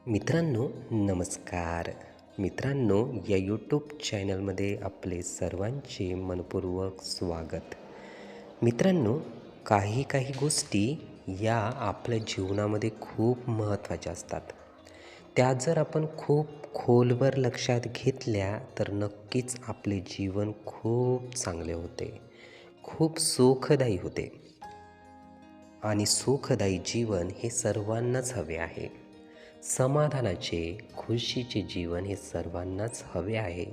मित्रांनो, नमस्कार. मित्रांनो, या यूट्यूब चॅनलमध्ये आपले सर्वांचे मनपूर्वक स्वागत. मित्रांनो, काही काही गोष्टी या आपल्या जीवनामध्ये खूप महत्त्वाच्या असतात. त्या जर आपण खूप खोलवर लक्षात घेतल्या तर नक्कीच आपले जीवन खूप चांगले होते, खूप सुखदायी होते. आणि सुखदायी जीवन हे सर्वांनाच हवे आहे. समाधानाचे, खुशीचे जीवन हे सर्वांनाच हवे आहे.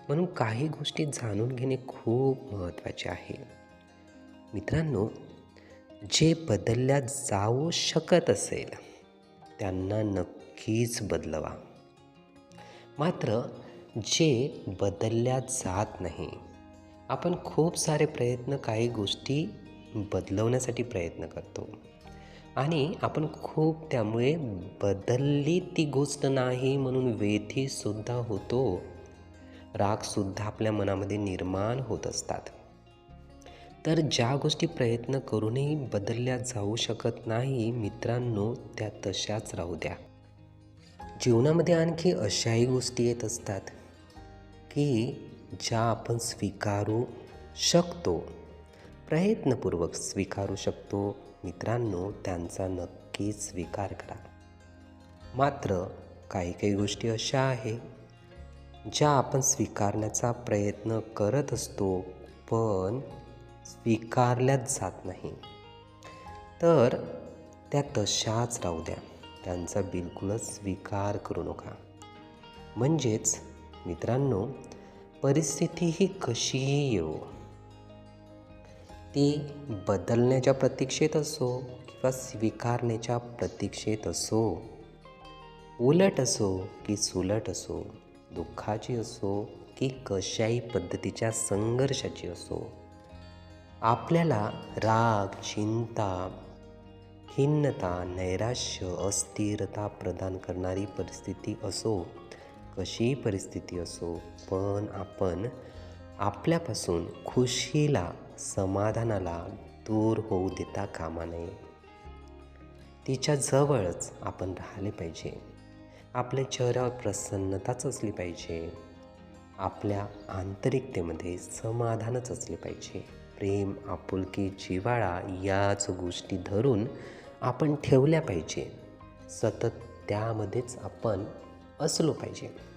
म्हणून काही गोष्टी जाणून घेणे खूप महत्त्वाचे आहे. मित्रांनो, जे बदलल्या जाऊ शकत असेल त्यांना नक्कीच बदलवा. मात्र जे बदलल्या जात नाही, आपण खूप सारे प्रयत्न, काही गोष्टी बदलवण्यासाठी प्रयत्न करतो आणि आपण खूप त्यामुळे बदलली ती गोष्ट नाही म्हणून व्यथितसुद्धा होतो. रागसुद्धा आपल्या मनामध्ये निर्माण होत असतात. तर ज्या गोष्टी प्रयत्न करूनही बदलल्या जाऊ शकत नाही, मित्रांनो, त्या तशाच राहू द्या. जीवनामध्ये आणखी अशाही गोष्टी येत असतात की ज्या आपण स्वीकारू शकतो, प्रयत्नपूर्वक स्वीकारू शकतो. मित्रांनो, त्यांचा नक्कीच स्वीकार करा. मात्र काही काही गोष्टी अशा आहेत ज्या आपण स्वीकारण्याचा प्रयत्न करत असतो पण स्वीकारल्याच जात नाही, तर त्या तशाच राहू द्या. त्यांचा बिलकुलच स्वीकार करू नका. म्हणजेच मित्रांनो, परिस्थिती ही कशीही येवो, ती बदलण्याच्या प्रतीक्षेत असो किंवा स्वीकारण्याच्या प्रतीक्षेत असो, उलट असो की सुलट असो, दुःखाची असो की कशाही पद्धतीच्या संघर्षाची असो, आपल्याला राग, चिंता, खिन्नता, नैराश्य, अस्थिरता प्रदान करणारी परिस्थिती असो, कशीही परिस्थिती असो, पण आपण आपल्यापासून खुशीला, समाधानाला दूर होऊ देता कामा नये. तिच्या जवळच आपण राहिले पाहिजे. आपल्या चेहऱ्यावर प्रसन्नताच असली पाहिजे. आपल्या आंतरिकतेमध्ये समाधानच असले पाहिजे. प्रेम, आपुलकी, जिव्हाळा याच गोष्टी धरून आपण ठेवल्या पाहिजे. सतत त्यामध्येच आपण असलो पाहिजे.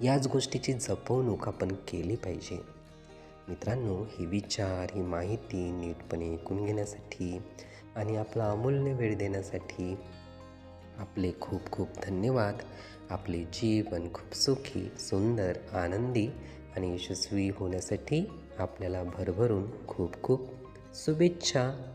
याच गोष्टीची जपवणूक आपण केली पाहिजे. मित्रांनो, हे विचार, ही माहिती नीटपणे ऐकून घेण्यासाठी आणि आपला अमूल्य वेळ देण्यासाठी आपले खूप खूप धन्यवाद. आपले जीवन खूप सुखी, सुंदर, आनंदी आणि यशस्वी होण्यासाठी आपल्याला भरभरून खूप खूप शुभेच्छा.